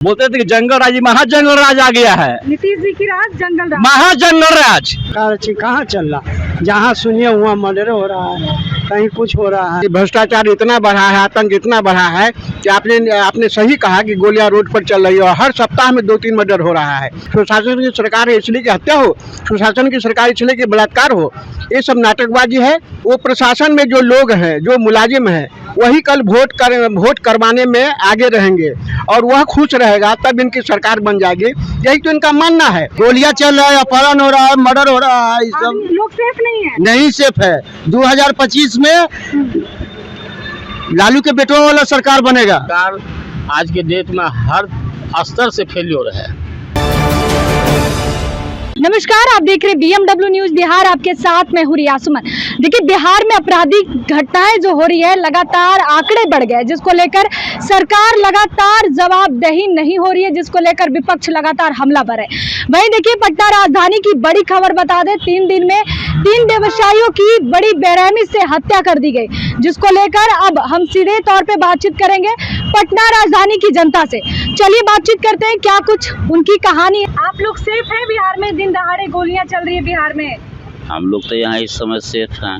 बोलते थे कि जंगल राज, महाजंगल राज आ गया है। नीतीश जी की राज जंगल राज, महाजंगल राज कहाँ चल रहा, जहाँ सुनिए वहाँ मर्डर हो रहा है, कहीं कुछ हो रहा है। भ्रष्टाचार इतना बढ़ा है, आतंक इतना बढ़ा है कि आपने सही कहा कि गोलियां रोड पर चल रही है और हर सप्ताह में 2-3 मर्डर हो रहा है। सुशासन की सरकार है इसलिए कि हत्या हो, सुशासन की सरकार इसलिए कि बलात्कार हो, ये सब नाटकबाजी है। वो प्रशासन में जो लोग हैं, जो मुलाजिम हैं, वही कल वोट करवाने में आगे रहेंगे और वह खुश रहेगा तब इनकी सरकार बन जाएगी, यही तो इनका मानना है। गोलियां चल रहा है, अपहरण हो रहा है, मर्डर हो रहा है, सब लोग सेफ नहीं है। नहीं सेफ है। 2025 में लालू के बेटों वाला सरकार बनेगा। आज के डेट में हर स्तर से फेल्योर है। नमस्कार, आप देख रहे BMW न्यूज बिहार, आपके साथ मैं हूं रिया सुमन। देखिए, बिहार में आपराधिक घटनाएं जो हो रही है, लगातार आंकड़े बढ़ गए, जिसको लेकर सरकार लगातार जवाबदेही नहीं हो रही है, जिसको लेकर विपक्ष लगातार हमलावर है। वहीं देखिए, पटना राजधानी की बड़ी खबर बता दें, 3 दिन में 3 व्यवसायियों की बड़ी बेरहमी से हत्या कर दी गई, जिसको लेकर अब हम सीधे तौर पे बातचीत करेंगे पटना राजधानी की जनता से। चलिए बातचीत करते हैं, क्या कुछ उनकी कहानी। आप लोग सेफ हैं बिहार में? दिन दहाड़े गोलियां चल रही है बिहार में। हम लोग तो यहाँ इस समय सेफ हैं।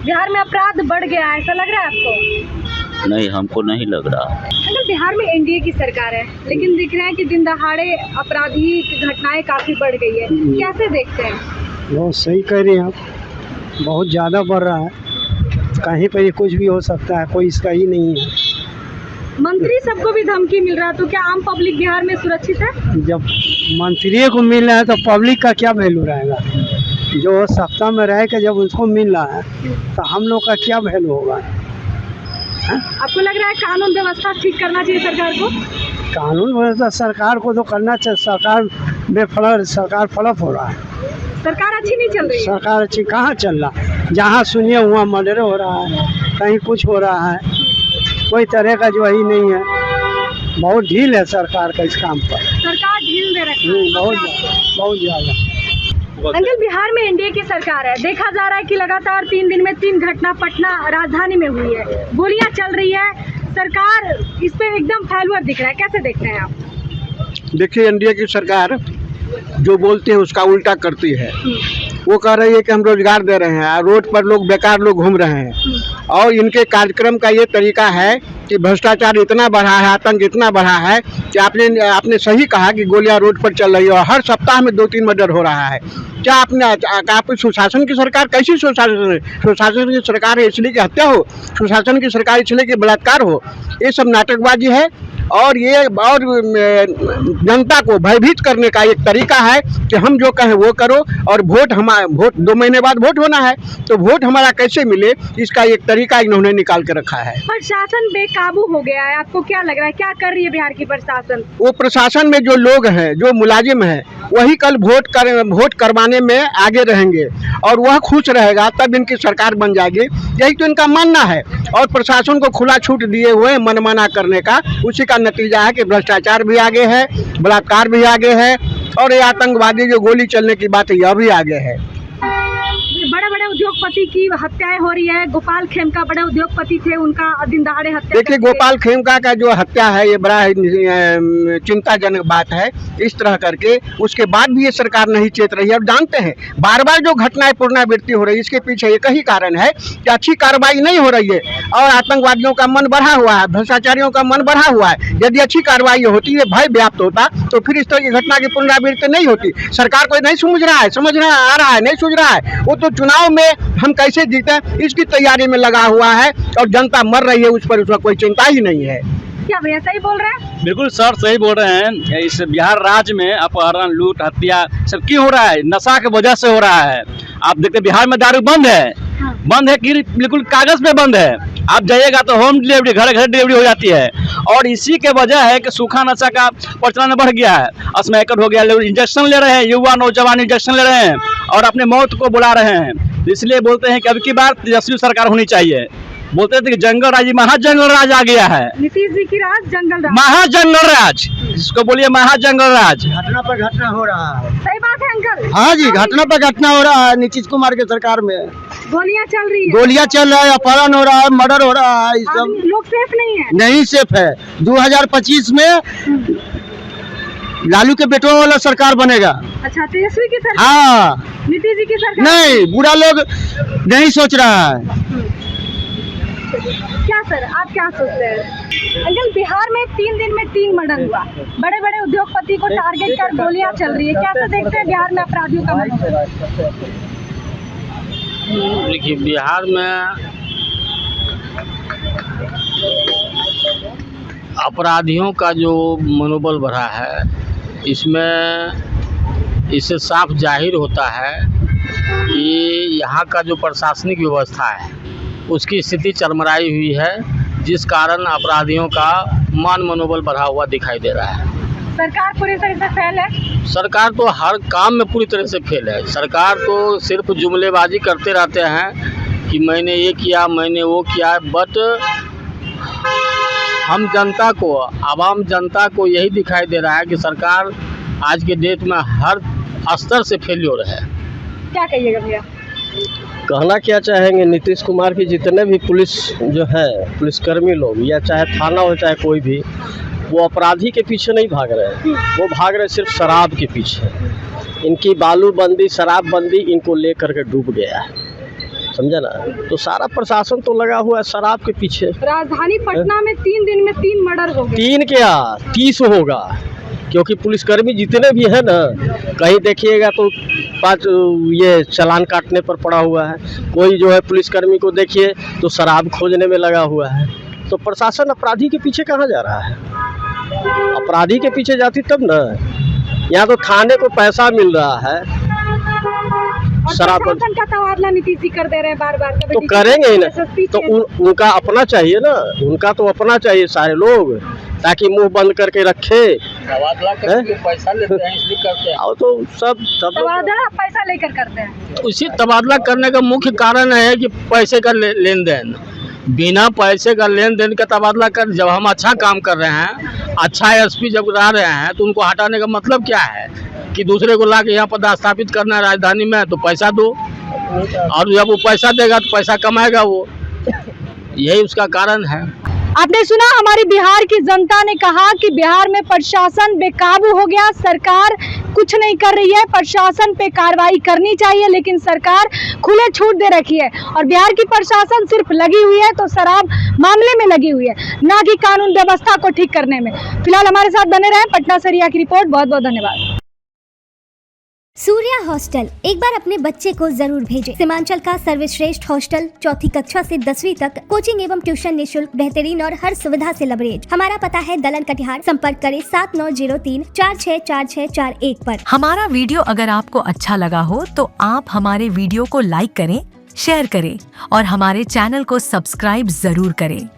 बिहार में अपराध बढ़ गया है, ऐसा लग रहा है आपको? नहीं, हमको नहीं लग रहा। मतलब बिहार में एनडीए की सरकार है, लेकिन दिख रहा है कि दिन दहाड़े आपराधिक घटनाएं काफी बढ़ गई है, कैसे देखते हैं? बहुत सही कह रही हैं आप, बहुत ज़्यादा बढ़ रहा है, कहीं पर कुछ भी हो सकता है, कोई इसका ही नहीं है। मंत्री सबको भी धमकी मिल रहा है, तो क्या आम पब्लिक बिहार में सुरक्षित है? जब मंत्री को मिल रहा है तो पब्लिक का क्या वैल्यू रहेगा? जो सत्ता में रह के जब उसको मिल रहा है तो हम लोग का क्या वैल्यू होगा? आपको लग रहा है कानून व्यवस्था ठीक करना चाहिए सरकार को? कानून व्यवस्था सरकार को तो करना चाहिए, सरकार बेफल, सरकार फ्लॉप हो रहा है। सरकार अच्छी नहीं चल रही है। सरकार अच्छी कहाँ चल रहा, जहाँ सुनिए वहाँ मर्डर हो रहा है, कहीं कुछ हो रहा है, कोई तरह का जो ही नहीं है। बहुत ढील है सरकार का इस काम पर, सरकार ढील दे रखी है बहुत ज़्यादा। अंकल, बिहार में एनडीए की सरकार है, देखा जा रहा है कि लगातार 3 दिन में 3 घटना पटना राजधानी में हुई है, गोलियां चल रही है, सरकार इस पे एकदम फेल्यूर दिख रहा है, कैसे देखते हैं आप? देखिए, एनडीए की सरकार जो बोलते हैं उसका उल्टा करती है। वो कह रही है कि हम रोजगार दे रहे हैं, रोड पर लोग बेकार लोग घूम रहे हैं, और इनके कार्यक्रम का ये तरीका है कि भ्रष्टाचार इतना बढ़ा है, आतंक इतना बढ़ा है कि आपने सही कहा कि गोलियां रोड पर चल रही है और हर सप्ताह में 2-3 मर्डर हो रहा है। क्या आपकी सुशासन की सरकार कैसी सुशासन है? सुशासन की सरकार है इसलिए कि हत्या हो, सुशासन की सरकार इसलिए कि बलात्कार हो, ये सब नाटकबाजी है। और जनता को भयभीत करने का एक तरीका है कि हम जो कहें वो करो, और वोट 2 महीने बाद वोट होना है, तो वोट हमारा कैसे मिले, इसका एक तरीका इन्होंने निकाल के रखा है। प्रशासन बेकाबू हो गया है, आपको क्या लग रहा है, क्या कर रही है बिहार की प्रशासन? वो प्रशासन में जो लोग हैं, जो मुलाजिम हैं, वही कल वोट करवाने में आगे रहेंगे और वह खुश रहेगा तब इनकी सरकार बन जाएगी, यही तो इनका मानना है। और प्रशासन को खुला छूट दिए हुए मनमाना करने का, उसी का नतीजा है कि भ्रष्टाचार भी आगे है, बलात्कार भी आगे है, और ये आतंकवादी जो गोली चलने की बात है यह भी आगे है। बड़े बड़े उद्योगपति की हत्याएं हो रही है, गोपाल खेमका बड़े उद्योगपति थे, उनका दिन दहाड़े हत्या। देखिए, गोपाल खेमका का जो हत्या है ये बड़ा चिंताजनक बात है। इस तरह करके उसके बाद भी ये सरकार नहीं चेत रही है। और जानते हैं, बार बार जो घटनाएं पुनरावृत्ति हो रही है, इसके पीछे एक ही कारण है कि अच्छी कार्रवाई नहीं हो रही है और आतंकवादियों का मन बढ़ा हुआ है, भ्रष्टाचारियों का मन बढ़ा हुआ है। यदि अच्छी कार्रवाई होती है, भय व्याप्त होता, तो फिर इस तरह की घटना की पुनरावृत्ति नहीं होती। सरकार को नहीं समझ रहा है, आ रहा है, नहीं सूझ रहा है। वो तो चुनाव में हम कैसे जीते इसकी तैयारी में लगा हुआ है, और जनता मर रही है उस पर उसका कोई चिंता ही नहीं है। क्या भैया सही बोल रहे हैं? बिल्कुल सर, सही बोल रहे हैं। इस बिहार राज्य में अपहरण, लूट, हत्या सब क्यों हो रहा है? नशा की वजह से हो रहा है। आप देखते बिहार में दारू बंद है, बंद है कि बिल्कुल कागज पे बंद है। आप जाइएगा तो होम डिलीवरी, घर घर डिलीवरी हो जाती है, और इसी के वजह है कि सूखा नशा का प्रचलन बढ़ गया है। स्मैकर हो गया, लोग इंजेक्शन ले रहे हैं, युवा नौजवान इंजेक्शन ले रहे हैं और अपने मौत को बुला रहे हैं। इसलिए बोलते हैं कि अब की बार तेजस्वी सरकार होनी चाहिए। बोलते थे कि जंगल राज, महाजंगल राज आ गया है। नीतीश जी की राज जंगल राज, महाजंगल राज, इसको बोलिए महाजंगल राज। घटना पर घटना हो रहा है। सही बात है अंकल। हाँ जी, घटना पर घटना हो रहा है नीतीश कुमार के सरकार में। गोलियां चल रही है, गोलियां चल रहा है, अपहरण हो रहा है, मर्डर हो रहा है, सब लोग सेफ नहीं है। नहीं सेफ है। 2025 में लालू के बेटों वाला सरकार बनेगा। अच्छा, तेजस्वी की सरकार, हाँ नीतीश जी की सरकार नहीं, बुरा लोग नहीं सोच रहा है। क्या सर, आप क्या सोचते हैं? अंकल, बिहार में 3 दिन में 3 मर्डर हुआ, बड़े बड़े उद्योगपति को टारगेट कर गोलियां चल रही है, कैसे देखते हैं बिहार में अपराधियों का मनोबल? देखिए, बिहार में अपराधियों का जो मनोबल बढ़ा है, इससे साफ जाहिर होता है कि यहाँ का जो प्रशासनिक व्यवस्था है उसकी स्थिति चरमराई हुई है, जिस कारण अपराधियों का मान मनोबल बढ़ा हुआ दिखाई दे रहा है। सरकार पूरी तरह से फेल है। सरकार तो हर काम में पूरी तरह से फेल है। सरकार तो सिर्फ जुमलेबाजी करते रहते हैं कि मैंने ये किया, मैंने वो किया, बट हम जनता को, आवाम जनता को यही दिखाई दे रहा है कि सरकार आज के डेट में हर स्तर से फेल्योर है। क्या कहिएगा भैया? कहना क्या चाहेंगे, नीतीश कुमार की जितने भी पुलिस जो है, पुलिसकर्मी लोग, या चाहे थाना हो चाहे कोई भी, वो अपराधी के पीछे नहीं भाग रहे हैं, वो भाग रहे सिर्फ शराब के पीछे। इनकी बालूबंदी, शराबबंदी इनको लेकर के डूब गया है, समझा ना। तो सारा प्रशासन तो लगा हुआ है शराब के पीछे। राजधानी पटना में 3 दिन में 3 मर्डर हो गए। 3 क्या 30 होगा, क्योंकि पुलिसकर्मी जितने भी है ना, कहीं देखिएगा तो 5 ये चालान काटने पर पड़ा हुआ है, कोई जो है पुलिसकर्मी को देखिए तो शराब खोजने में लगा हुआ है। तो प्रशासन अपराधी के पीछे कहाँ जा रहा है? अपराधी के पीछे जाती तब ना। यहाँ तो थाने को पैसा मिल रहा है, शराब का तबादला नीतीश जी कर दे रहे हैं बार-बार। तो करेंगे ही ना, तो उनका अपना चाहिए ना, उनका तो अपना चाहिए सारे लोग, ताकि मुंह बंद करके रखे। तबादला करके पैसा लेते हैं, इसलिए करते हैं। और तो सब तबादला पैसा लेकर करते हैं। उसी तबादला करने का मुख्य कारण है कि पैसे का लेन देन। बिना पैसे का लेन देन का तबादला कर, जब हम अच्छा काम कर रहे हैं, अच्छा एसपी जब रह रहे हैं, तो उनको हटाने का मतलब क्या है कि दूसरे को ला के यहाँ पदस्थापित करना है राजधानी में, तो पैसा दो, और जब वो पैसा देगा तो पैसा कमाएगा वो, यही उसका कारण है। आपने सुना, हमारी बिहार की जनता ने कहा कि बिहार में प्रशासन बेकाबू हो गया, सरकार कुछ नहीं कर रही है, प्रशासन पे कार्रवाई करनी चाहिए, लेकिन सरकार खुले छूट दे रखी है। और बिहार की प्रशासन सिर्फ लगी हुई है तो शराब मामले में लगी हुई है, ना कि कानून व्यवस्था को ठीक करने में। फिलहाल हमारे साथ बने रहे। पटना से रिया की रिपोर्ट। बहुत बहुत धन्यवाद। सूर्या हॉस्टल, एक बार अपने बच्चे को जरूर भेजें। सीमांचल का सर्वश्रेष्ठ हॉस्टल, 4ठी कक्षा से 10वीं तक कोचिंग एवं ट्यूशन निःशुल्क, बेहतरीन और हर सुविधा से लबरेज। हमारा पता है दलन कटिहार। संपर्क करें 7903464641 पर। हमारा वीडियो अगर आपको अच्छा लगा हो तो आप हमारे वीडियो को लाइक करें, शेयर करें और हमारे चैनल को सब्सक्राइब जरूर करें।